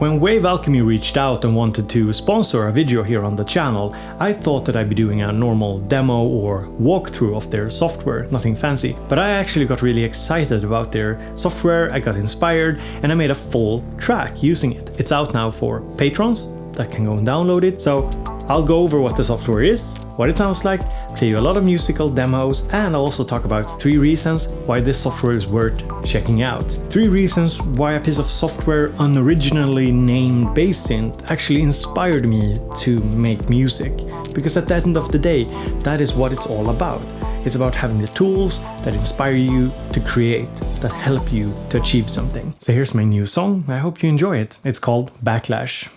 When Wave Alchemy reached out and wanted to sponsor a video here on the channel, I thought that I'd be doing a normal demo or walkthrough of their software, nothing fancy. But I actually got really excited about their software, I got inspired, and I made a full track using it. It's out now for patrons that can go and download it. So I'll go over what the software is, what it sounds like, play you a lot of musical demos, and I'll also talk about 3 reasons why this software is worth checking out. 3 reasons why a piece of software unoriginally named Bassynth actually inspired me to make music. Because at the end of the day, that is what it's all about. It's about having the tools that inspire you to create, that help you to achieve something. So here's my new song, I hope you enjoy it. It's called Backlash.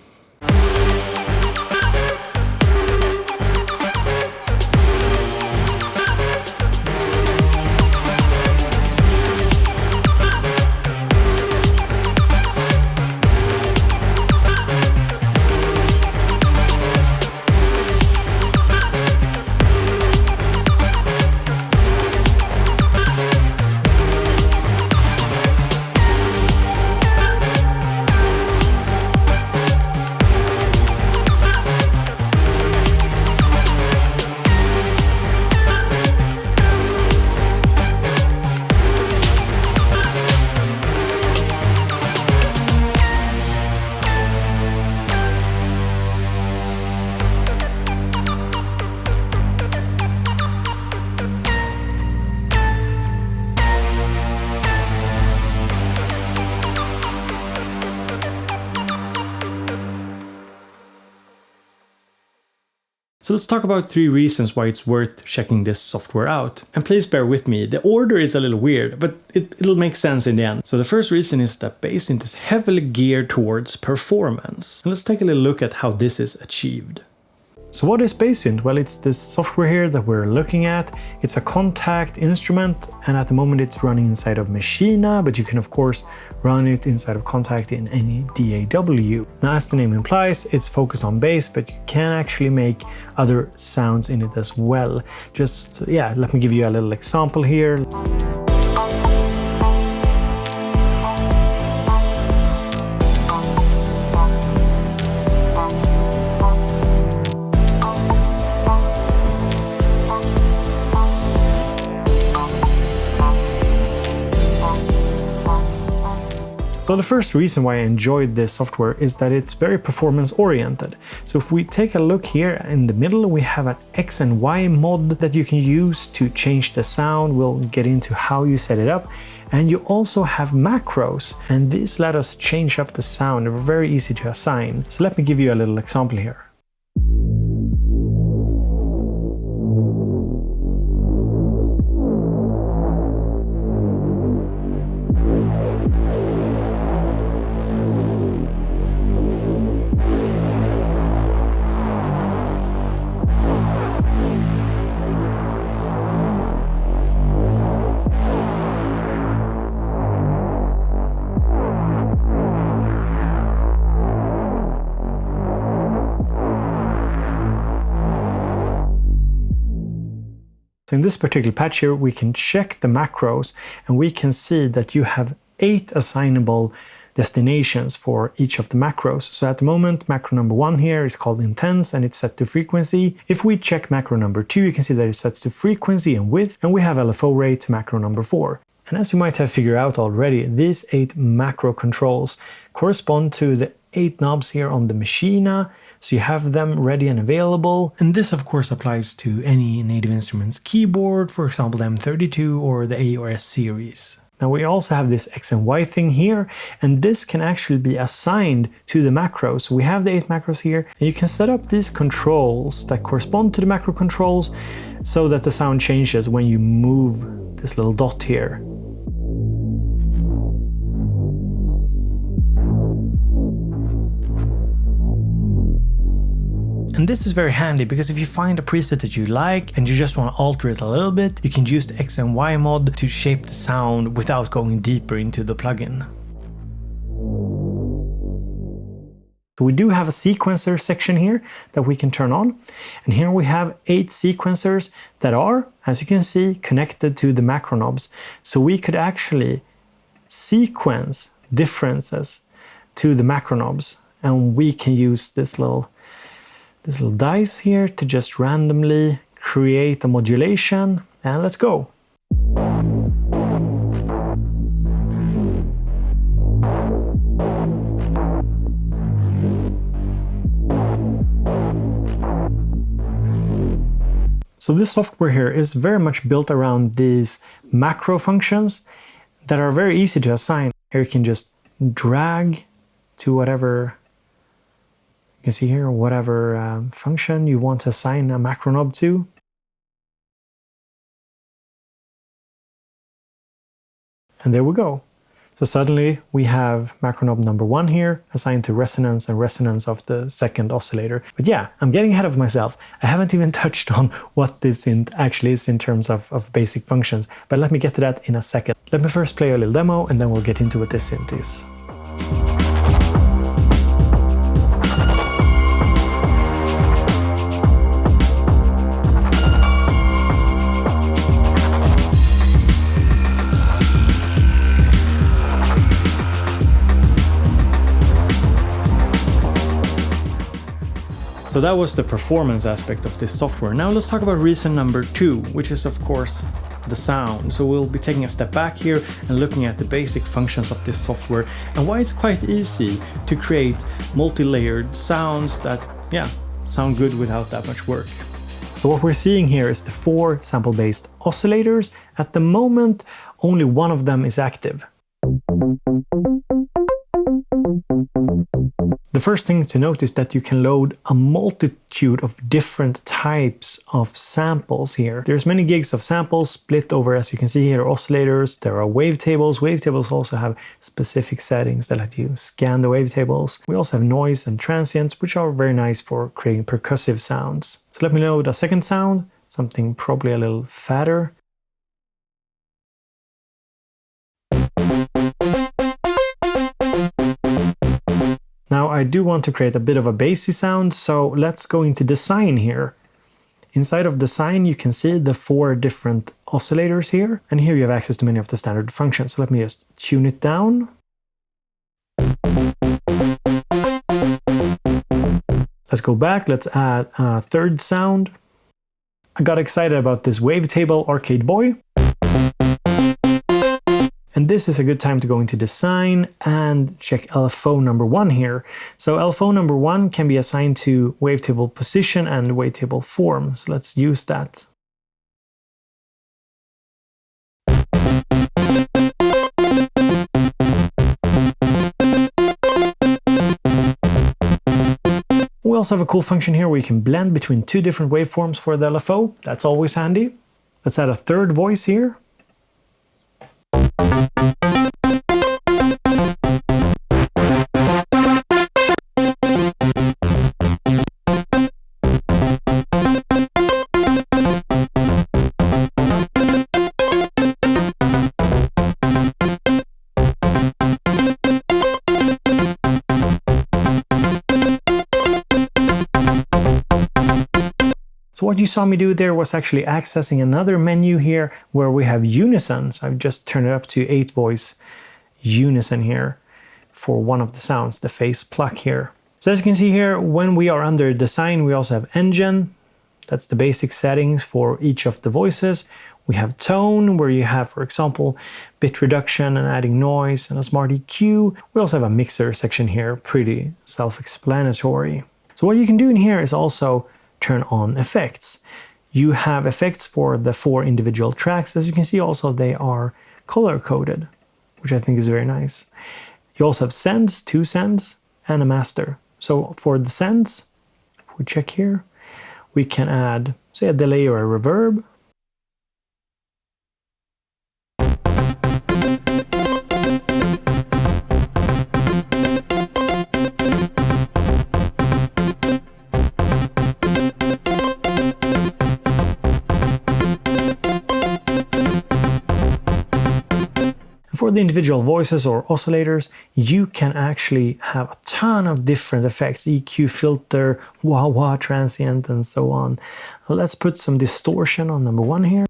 So let's talk about 3 reasons why it's worth checking this software out. And please bear with me, the order is a little weird, but it'll make sense in the end. So the first reason is that Bassynth is heavily geared towards performance. And let's take a little look at how this is achieved. So what is Bassynth? Well, it's this software here that we're looking at. It's a contact instrument, and at the moment it's running inside of Machina, but you can of course run it inside of Contact in any DAW. Now, as the name implies, it's focused on bass, but you can actually make other sounds in it as well. Just, yeah, let me give you a little example here. So the first reason why I enjoyed this software is that it's very performance oriented. So if we take a look here in the middle, we have an X and Y mod that you can use to change the sound. We'll get into how you set it up. And you also have macros, and these let us change up the sound. They're very easy to assign. So let me give you a little example here. So in this particular patch here, we can check the macros and we can see that you have 8 assignable destinations for each of the macros. So at the moment, macro number 1 here is called intense and it's set to frequency. If we check macro number 2, you can see that it's set to frequency and width, and we have LFO rate to macro number 4. And as you might have figured out already, these 8 macro controls correspond to the 8 knobs here on the Machina. So you have them ready and available. And this of course applies to any Native Instruments keyboard, for example the M32 or the A or S series. Now we also have this X and Y thing here, and this can actually be assigned to the macros. So we have the 8 macros here, and you can set up these controls that correspond to the macro controls so that the sound changes when you move this little dot here. And this is very handy because if you find a preset that you like and you just want to alter it a little bit, you can use the X and Y mod to shape the sound without going deeper into the plugin. So we do have a sequencer section here that we can turn on. And here we have 8 sequencers that are, as you can see, connected to the macro knobs. So we could actually sequence differences to the macro knobs, and we can use this little dice here to just randomly create a modulation, and let's go. So this software here is very much built around these macro functions that are very easy to assign. Here you can just drag to whatever, you can see here, whatever function you want to assign a macro knob to. And there we go. So suddenly we have macro knob number 1 here assigned to resonance and resonance of the second oscillator. But yeah, I'm getting ahead of myself. I haven't even touched on what this synth actually is in terms of basic functions, but let me get to that in a second. Let me first play a little demo and then we'll get into what this synth is. So that was the performance aspect of this software. Now let's talk about reason number 2, which is of course the sound. So we'll be taking a step back here and looking at the basic functions of this software and why it's quite easy to create multi-layered sounds that, yeah, sound good without that much work. So what we're seeing here is the 4 sample-based oscillators. At the moment, only one of them is active. The first thing to note is that you can load a multitude of different types of samples here. There's many gigs of samples split over, as you can see here, oscillators. There are wavetables. Wavetables also have specific settings that let you scan the wavetables. We also have noise and transients, which are very nice for creating percussive sounds. So let me load a second sound, something probably a little fatter. Now I do want to create a bit of a bassy sound, so let's go into design here. Inside of design you can see the 4 different oscillators here, and here you have access to many of the standard functions. So let me just tune it down. Let's go back, let's add a third sound. I got excited about this wavetable Arcade Boy. And this is a good time to go into design and check LFO number 1 here. So LFO number 1 can be assigned to wavetable position and wavetable form. So let's use that. We also have a cool function here where you can blend between 2 different waveforms for the LFO. That's always handy. Let's add a third voice here. So what you saw me do there was actually accessing another menu here where we have unison. So I've just turned it up to 8 voice unison here for one of the sounds, the phase pluck here. So as you can see here, when we are under design, we also have engine. That's the basic settings for each of the voices. We have tone, where you have, for example, bit reduction and adding noise and a smart EQ. We also have a mixer section here, pretty self-explanatory. So what you can do in here is also turn on effects. You have effects for the 4 individual tracks. As you can see also, they are color-coded, which I think is very nice. You also have sends, 2 sends, and a master. So for the sends, if we check here, we can add, say, a delay or a reverb. For the individual voices or oscillators, you can actually have a ton of different effects, EQ, filter, wah-wah, transient, and so on. Let's put some distortion on number 1 here.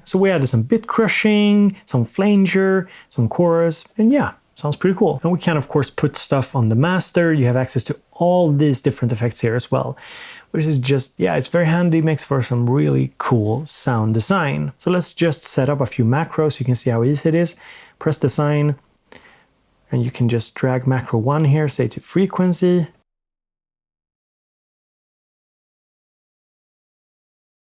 So we added some bit crushing, some flanger, some chorus, and yeah, sounds pretty cool. And we can of course put stuff on the master. You have access to all these different effects here as well, which is just, yeah, it's very handy, makes for some really cool sound design. So let's just set up a few macros. You can see how easy it is. Press design, and you can just drag macro 1 here, say to frequency.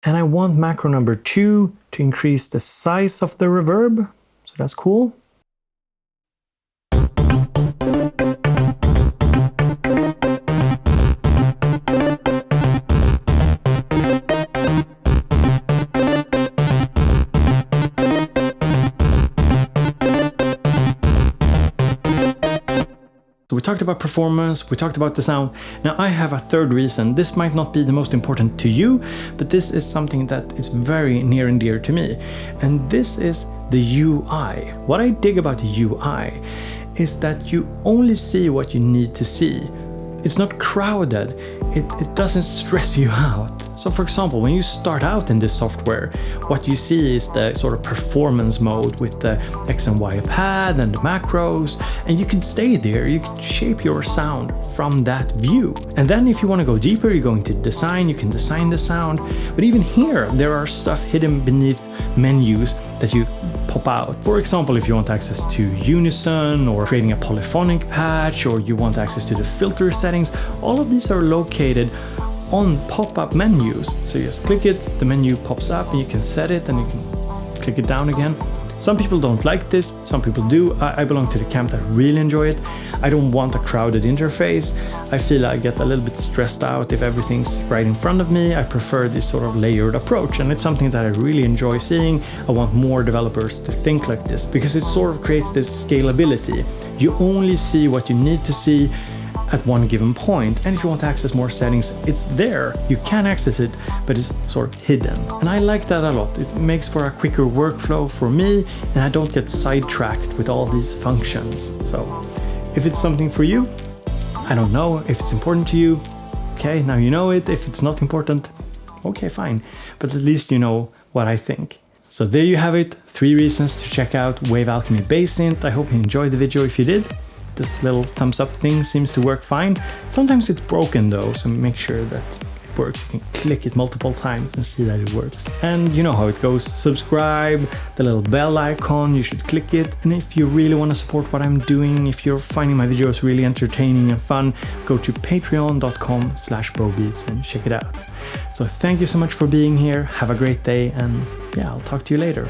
And I want macro number 2 to increase the size of the reverb. So that's cool. So we talked about performance, we talked about the sound. Now I have a third reason. This might not be the most important to you, but this is something that is very near and dear to me. And this is the UI. What I dig about the UI is that you only see what you need to see. It's not crowded, it doesn't stress you out. So for example, when you start out in this software, what you see is the sort of performance mode with the X and Y pad and the macros, and you can stay there, you can shape your sound from that view. And then if you want to go deeper, you go into design, you can design the sound, but even here, there are stuff hidden beneath menus that you pop out. For example, if you want access to unison or creating a polyphonic patch, or you want access to the filter settings, all of these are located on pop-up menus. So you just click it, the menu pops up, and you can set it, and you can click it down again. Some people don't like this, some people do. I belong to the camp that really enjoy it. I don't want a crowded interface. I feel I get a little bit stressed out if everything's right in front of me. I prefer this sort of layered approach, and it's something that I really enjoy seeing. I want more developers to think like this, because it sort of creates this scalability. You only see what you need to see at one given point, and if you want to access more settings, it's there. You can access it, but it's sort of hidden. And I like that a lot. It makes for a quicker workflow for me, and I don't get sidetracked with all these functions. So if it's something for you, I don't know. If it's important to you, okay, now you know it. If it's not important, okay, fine. But at least you know what I think. So there you have it, 3 reasons to check out Wave Alchemy Bassynth. I hope you enjoyed the video. If you did, this little thumbs up thing seems to work fine. Sometimes it's broken though, so make sure that it works. You can click it multiple times and see that it works. And you know how it goes. Subscribe, the little bell icon, you should click it. And if you really want to support what I'm doing, if you're finding my videos really entertaining and fun, go to patreon.com/BoBeats and check it out. So thank you so much for being here. Have a great day, and yeah, I'll talk to you later.